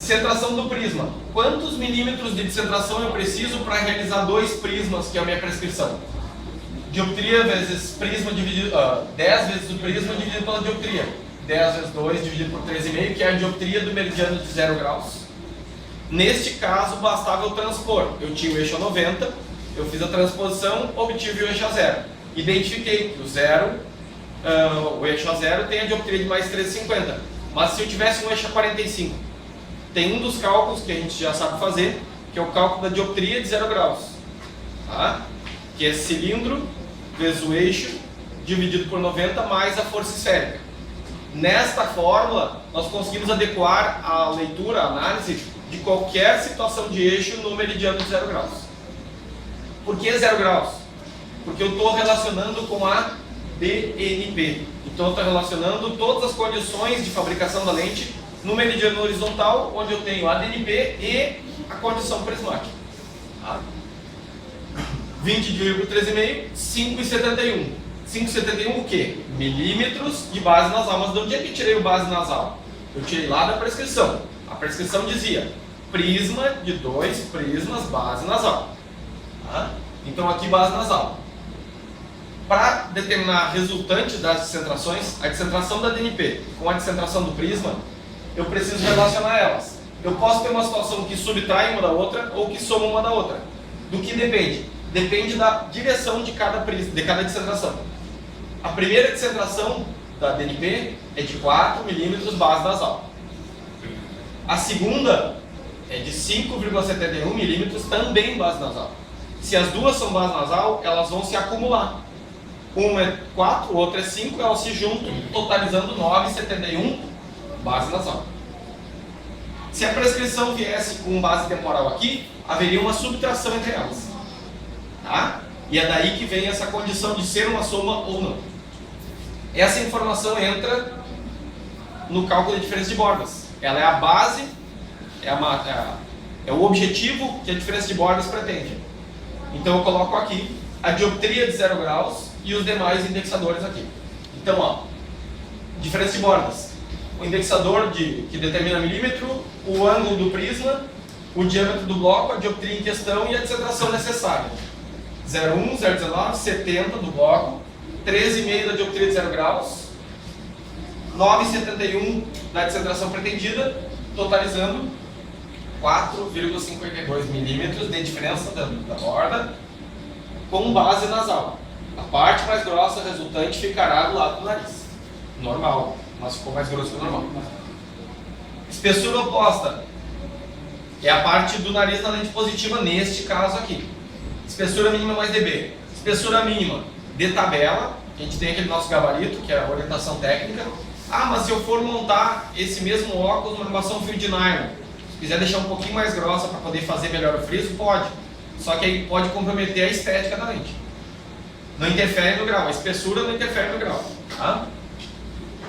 Descentração do prisma. Quantos milímetros de descentração eu preciso para realizar 2 prismas, que é a minha prescrição? Dioptria vezes prisma dividido... 10 vezes o prisma dividido pela dioptria. 10 vezes 2 dividido por 3,5, que é a dioptria do meridiano de 0 graus. Neste caso, bastava eu transpor. Eu tinha o eixo a 90, eu fiz a transposição, obtive o eixo a 0. Identifiquei que o eixo a 0 tem a dioptria de mais 13,50. Mas se eu tivesse um eixo a 45, tem um dos cálculos que a gente já sabe fazer, que é o cálculo da dioptria de 0 graus. Tá? Que é cilindro vezes o eixo dividido por 90 mais a força esférica. Nesta fórmula, nós conseguimos adequar a leitura, a análise de qualquer situação de eixo no meridiano de 0 graus. Por que 0 graus? Porque eu estou relacionando com a DNP. Então eu estou relacionando todas as condições de fabricação da lente no meridiano horizontal, onde eu tenho a DNP e a condição prismática. Tá? 20 dividido por 3,5, 5,71. 5,71 o quê? Milímetros de base nasal. Mas de onde é que eu tirei o base nasal? Eu tirei lá da prescrição. A prescrição dizia prisma de 2 prismas base nasal. Tá? Então aqui base nasal. Para determinar a resultante das descentrações, a descentração da DNP com a descentração do prisma, eu preciso relacionar elas. Eu posso ter uma situação que subtrai uma da outra ou que soma uma da outra. Do que depende? Depende da direção de cada descentração. A primeira descentração da DNP é de 4 milímetros base nasal. A segunda é de 5,71 milímetros também base nasal. Se as duas são base nasal, elas vão se acumular. Uma é 4, outra é 5, elas se juntam, totalizando 9,71 base nasal. Se a prescrição viesse com base temporal aqui, haveria uma subtração entre elas. Tá? E é daí que vem essa condição de ser uma soma ou não. Essa informação entra no cálculo de diferença de bordas. Ela é a base, é o objetivo que a diferença de bordas pretende. Então eu coloco aqui a dioptria de 0 graus e os demais indexadores aqui. Então, ó, diferença de bordas. O indexador que determina milímetro, o ângulo do prisma, o diâmetro do bloco, a dioptria em questão e a descentração necessária. 0,1, 0,19, 70 do bloco, 13,5 da dioptria de 0 graus, 9,71 da descentração pretendida, totalizando 4,52 milímetros de diferença da borda com base nasal. A parte mais grossa resultante ficará do lado do nariz. Normal, mas ficou mais grosso que o normal. Espessura oposta é a parte do nariz na lente positiva, neste caso aqui. Espessura mínima mais dB. Espessura mínima de tabela, a gente tem aquele nosso gabarito, que é a orientação técnica. Ah, mas se eu for montar esse mesmo óculos numa armação fio de nylon, se quiser deixar um pouquinho mais grossa para poder fazer melhor o friso, pode. Só que aí pode comprometer a estética da lente. Não interfere no grau, a espessura não interfere no grau. Tá?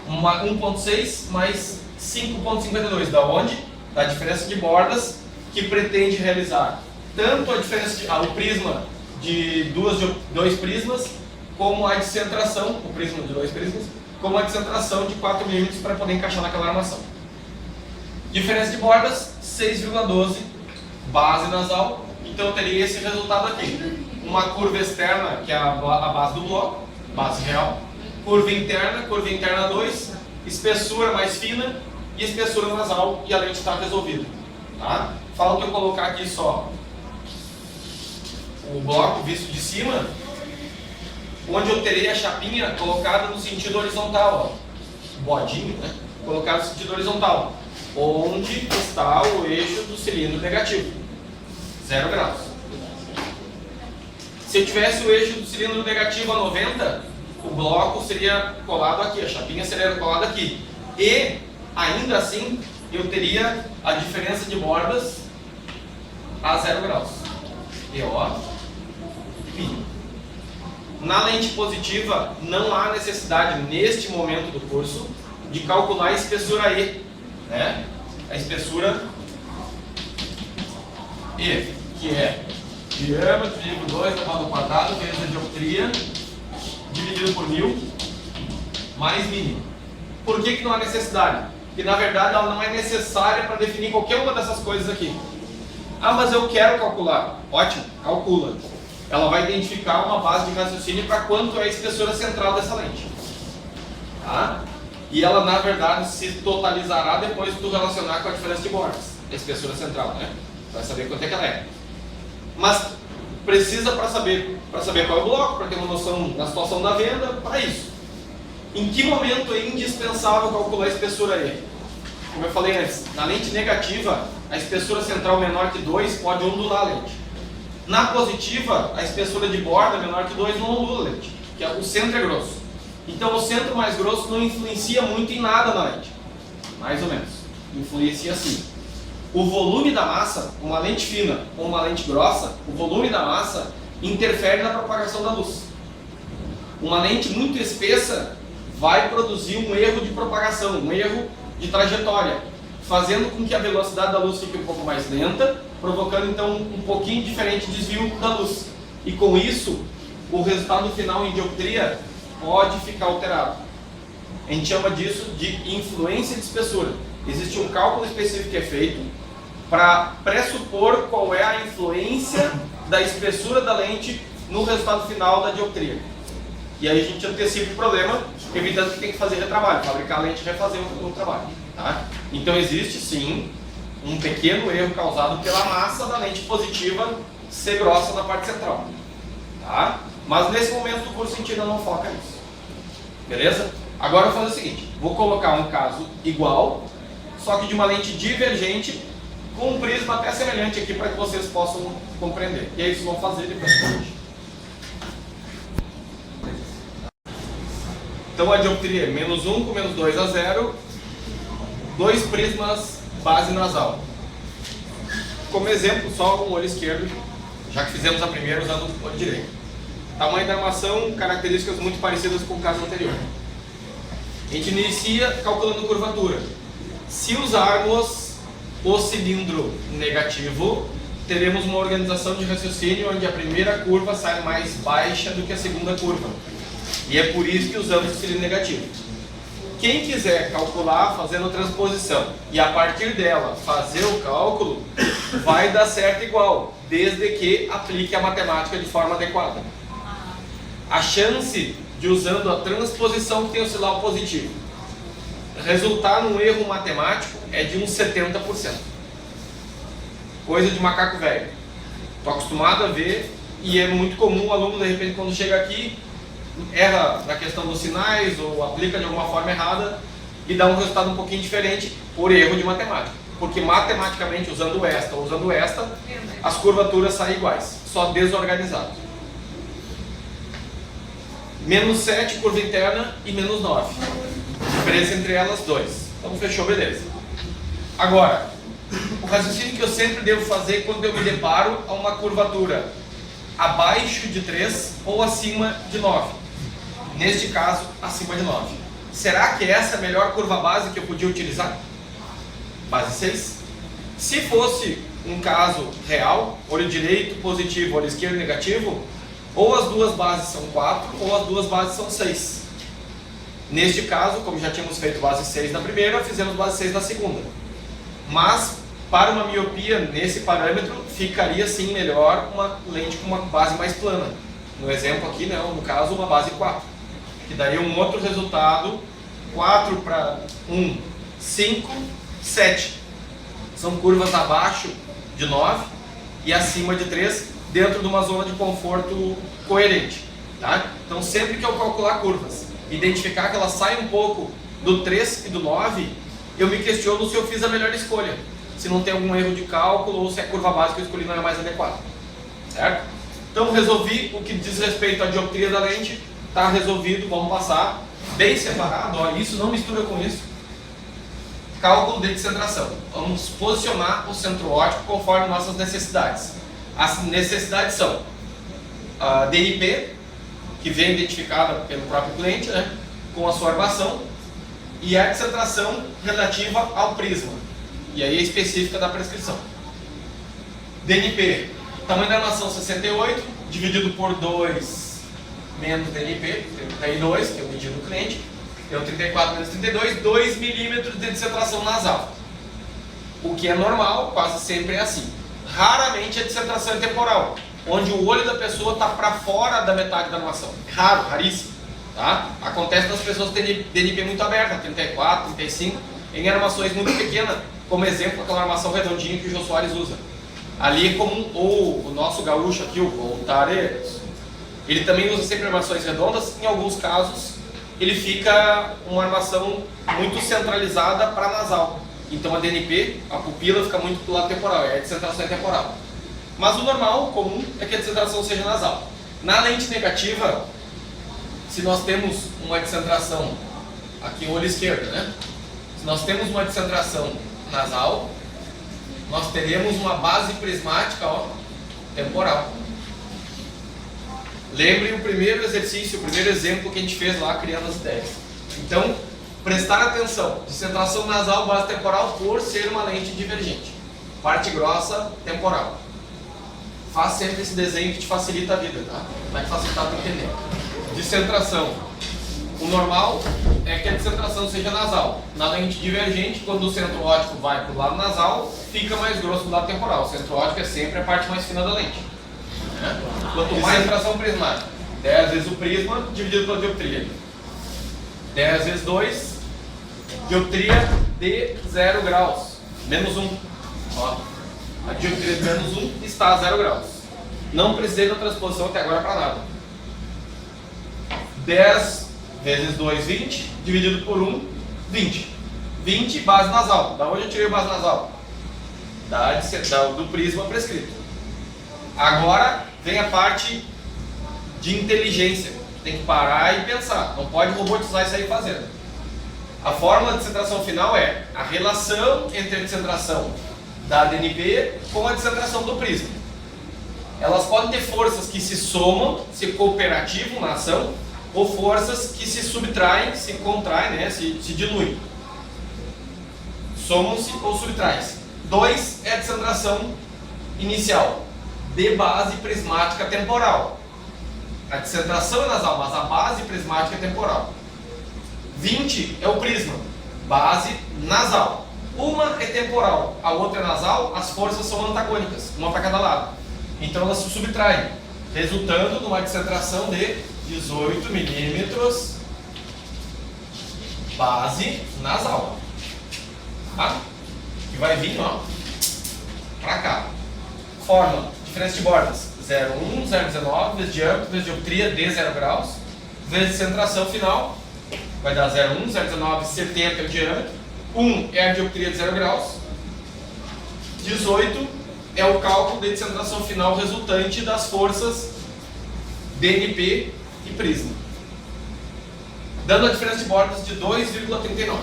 1,6 mais 5,52, da onde? Da diferença de bordas que pretende realizar tanto a diferença o prisma de dois prismas, como a descentração, o prisma de 2 prismas, como a descentração de 4 milímetros para poder encaixar naquela armação. Diferença de bordas, 6,12, base nasal, então eu teria esse resultado aqui. Uma curva externa, que é a base do bloco, base real, curva interna 2, espessura mais fina e espessura nasal, e a lente está resolvida. Tá? Falta eu colocar aqui só o bloco visto de cima, onde eu terei a chapinha colocada no sentido horizontal, ó, bodinho, né? Colocado no sentido horizontal, onde está o eixo do cilindro negativo, 0 graus. Se eu tivesse o eixo do cilindro negativo a 90, o bloco seria colado aqui, a chapinha seria colada aqui. E, ainda assim, eu teria a diferença de bordas a 0 graus. EO mínimo. Na lente positiva, não há necessidade, neste momento do curso, de calcular a espessura E. Né? A espessura E, que é diâmetro dividido por 2 elevado ao quadrado vezes a dioptria dividido por 1000 mais mínimo. Por que não há necessidade? que na verdade ela não é necessária para definir qualquer uma dessas coisas aqui. Ah, mas eu quero calcular. Ótimo, calcula. Ela vai identificar uma base de raciocínio para quanto é a espessura central dessa lente. Tá? E ela, na verdade, se totalizará depois de tu relacionar com a diferença de bordas. A espessura central, né? Vai saber quanto é que ela é. Mas precisa para saber qual é o bloco, para ter uma noção da situação da venda, para isso. Em que momento é indispensável calcular a espessura E? Como eu falei antes, na lente negativa, a espessura central menor que 2 pode ondular a lente. Na positiva, a espessura de borda menor que 2 não ondula a lente, que o centro é grosso. Então o centro mais grosso não influencia muito em nada na lente. Mais ou menos. Influencia sim. O volume da massa, uma lente fina ou uma lente grossa, o volume da massa interfere na propagação da luz. Uma lente muito espessa vai produzir um erro de propagação, um erro de trajetória, fazendo com que a velocidade da luz fique um pouco mais lenta, provocando então um pouquinho diferente desvio da luz. E com isso, o resultado final em dioptria pode ficar alterado. A gente chama disso de influência de espessura. Existe um cálculo específico que é feito para pressupor qual é a influência da espessura da lente no resultado final da dioptria. E aí a gente antecipa o problema, evitando que tem que fazer retrabalho, fabricar a lente e refazer o trabalho. Tá? Então existe sim um pequeno erro causado pela massa da lente positiva ser grossa na parte central. Tá? Mas nesse momento do curso a gente ainda não foca nisso. Beleza? Agora eu vou fazer o seguinte, vou colocar um caso igual, só que de uma lente divergente, com um prisma até semelhante aqui para que vocês possam compreender. E aí vocês vão fazer depois. Então a dioptria é menos 1 com menos 2 a 0, 2 prismas base nasal. Como exemplo, só um olho esquerdo, já que fizemos a primeira usando o olho direito. Tamanho da armação, características muito parecidas com o caso anterior. A gente inicia calculando curvatura. Se usarmos o cilindro negativo, teremos uma organização de raciocínio onde a primeira curva sai mais baixa do que a segunda curva. E é por isso que usamos o cilindro negativo. Quem quiser calcular fazendo transposição e a partir dela fazer o cálculo, vai dar certo igual, desde que aplique a matemática de forma adequada. A chance de, usando a transposição que tem o sinal positivo, resultar num erro matemático é de uns 70%. Coisa de macaco velho. Estou acostumado a ver e é muito comum o aluno, de repente, quando chega aqui, erra na questão dos sinais ou aplica de alguma forma errada e dá um resultado um pouquinho diferente por erro de matemática. Porque matematicamente, usando esta ou usando esta, as curvaturas saem iguais, só desorganizado. Menos 7, curva interna, e menos 9. Diferença entre elas, 2. Então fechou, beleza. Agora, o raciocínio que eu sempre devo fazer quando eu me deparo a uma curvatura abaixo de 3 ou acima de 9. Neste caso, acima de 9. Será que essa é a melhor curva base que eu podia utilizar? Base 6. Se fosse um caso real, olho direito positivo, olho esquerdo negativo, ou as duas bases são 4 ou as duas bases são 6. Neste caso, como já tínhamos feito base 6 na primeira, fizemos base 6 na segunda. Mas, para uma miopia nesse parâmetro, ficaria sim melhor uma lente com uma base mais plana. No exemplo aqui, não, no caso, uma base 4. Que daria um outro resultado, 4 para 1, 5, 7. São curvas abaixo de 9 e acima de 3, dentro de uma zona de conforto coerente. Tá? Então sempre que eu calcular curvas, identificar que elas saem um pouco do 3 e do 9, eu me questiono se eu fiz a melhor escolha. Se não tem algum erro de cálculo ou se a curva base que eu escolhi não é mais adequada. Certo? Então resolvi o que diz respeito à dioptria da lente. Está resolvido, vamos passar bem separado, ó, isso não mistura com isso. Cálculo de descentração. Vamos posicionar o centro óptico conforme nossas necessidades. As necessidades são a DNP, que vem identificada pelo próprio cliente, né, com a sua armação, e a descentração relativa ao prisma, e aí é específica da prescrição. DNP, tamanho da armação 68, dividido por 2 menos DNP, tem 2, que é o medido do cliente, Deu 34 menos 32, 2 milímetros de descentração nasal. O que é normal, quase sempre é assim. Raramente a descentração é temporal, onde o olho da pessoa está para fora da metade da armação. Raro, raríssimo. Tá? Acontece nas pessoas que têm DNP muito aberta, 34, 35, em armações muito pequenas, como exemplo aquela armação redondinha que o Jô Soares usa. Ali é comum, ou o nosso gaúcho aqui, o Voltares, ele também usa sempre armações redondas. Em alguns casos ele fica uma armação muito centralizada para nasal. Então a DNP, a pupila fica muito do lado temporal, a descentração é temporal. Mas o normal, o comum, é que a descentração seja nasal. Na lente negativa, se nós temos uma descentração, aqui o olho esquerdo, né? Se nós temos uma descentração nasal, nós teremos uma base prismática, ó, temporal. Lembrem o primeiro exercício, o primeiro exemplo que a gente fez lá, criando as ideias. Então, prestar atenção, descentração nasal, base temporal, por ser uma lente divergente. Parte grossa, temporal. Faz sempre esse desenho que te facilita a vida, tá? Vai te facilitar para entender. Descentração. O normal é que a descentração seja nasal. Na lente divergente, quando o centro óptico vai para o lado nasal, fica mais grosso do lado temporal. O centro óptico é sempre a parte mais fina da lente. Né? Quanto mais descentração prismática, 10 vezes o prisma dividido pela dioptria. 10 vezes 2, dioptria de 0 graus, menos 1. Ó, a dioptria de menos 1 está a 0 graus. Não precisei da transposição até agora para nada. 10 vezes 2, 20, dividido por 1, 20. 20, base nasal. Da onde eu tirei a base nasal? Do prisma prescrito. Agora vem a parte de inteligência. Tem que parar e pensar. Não pode robotizar isso aí fazendo. A fórmula de descentração final é a relação entre a descentração da DNP com a descentração do prisma. Elas podem ter forças que se somam, se cooperativam na ação, ou forças que se subtraem, se contraem, né, se diluem. Somam-se ou subtraem-se. 2 é a descentração inicial, de base prismática temporal. A descentração é nasal, mas a base prismática é temporal. 20 é o prisma, base nasal. Uma é temporal, a outra é nasal, as forças são antagônicas, uma para cada lado. Então elas se subtraem, resultando numa descentração de 18 milímetros, base nasal. Tá? Que vai vir, ó, para cá. Fórmula, diferença de bordas, 0,1, 0,19, vezes diâmetro, vezes dioptria de 0 graus, vezes descentração final, vai dar 0,1, 0,19, 70 é o diâmetro, 1 é a dioptria de 0 graus, 18 é o cálculo de descentração final resultante das forças DNP e prisma, dando a diferença de bordas de 2,39.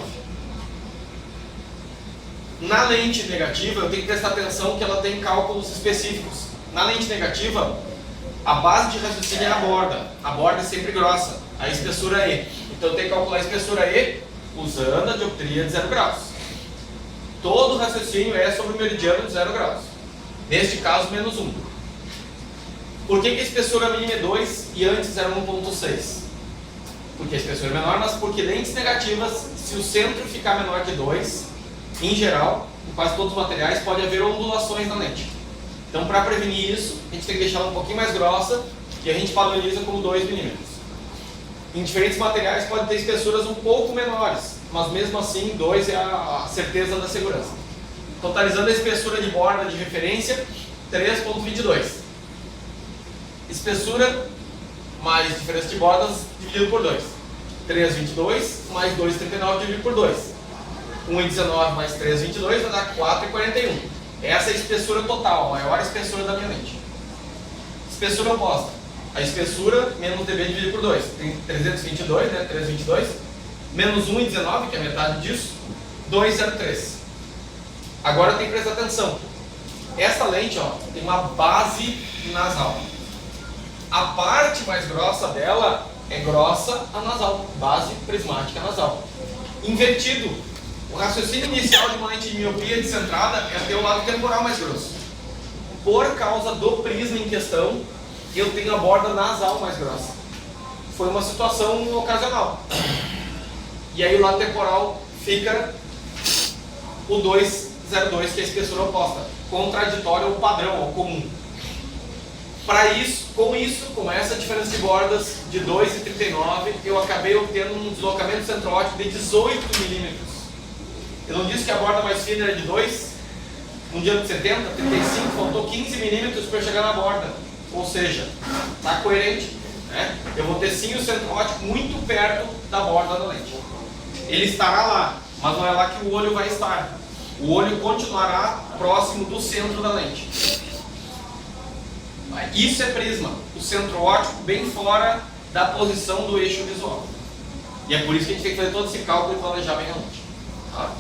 Na lente negativa, eu tenho que prestar atenção que ela tem cálculos específicos. Na lente negativa, a base de raciocínio é a borda é sempre grossa, a espessura E. Então eu tenho que calcular a espessura E usando a dioptria de 0 graus. Todo o raciocínio é sobre o meridiano de 0 graus. Neste caso, menos 1. Por que a espessura mínima é 2 e antes era 1,6? Porque a espessura é menor, mas porque lentes negativas, se o centro ficar menor que 2, em geral, em quase todos os materiais, pode haver ondulações na lente. Então, para prevenir isso, a gente tem que deixar ela um pouquinho mais grossa e a gente padroniza como 2 milímetros. Em diferentes materiais pode ter espessuras um pouco menores, mas mesmo assim 2 é a certeza da segurança. Totalizando a espessura de borda de referência, 3,22. Espessura mais diferença de bordas dividido por 2. 3,22 mais 2,39 dividido por 2. 1,19 mais 3,22 vai dar 4,41. Essa é a espessura total, a maior espessura da minha lente. Espessura oposta. A espessura menos dB dividido por 2. Tem 322, né? 322. Menos 1,19, que é a metade disso. 2,03. Agora tem que prestar atenção. Essa lente, ó, tem uma base nasal. A parte mais grossa dela é grossa a nasal. Base prismática nasal. Invertido. O raciocínio inicial de uma lente de miopia descentrada é ter o lado temporal mais grosso. Por causa do prisma em questão, eu tenho a borda nasal mais grossa. Foi uma situação ocasional. e aí o lado temporal fica o 2,02, que é a espessura oposta, contraditório ao padrão, ao comum. Para isso, com essa diferença de bordas de 2,39, eu acabei obtendo um deslocamento centro-óptico de 18 milímetros. Eu não disse que a borda mais fina era de 2? No diâmetro de 70, 35, faltou 15 milímetros para chegar na borda. Ou seja, está coerente, né? Eu vou ter sim o centro óptico muito perto da borda da lente. Ele estará lá, mas não é lá que o olho vai estar. O olho continuará próximo do centro da lente. Isso é prisma, o centro óptico bem fora da posição do eixo visual. E é por isso que a gente tem que fazer todo esse cálculo e planejar bem a lente. Tá?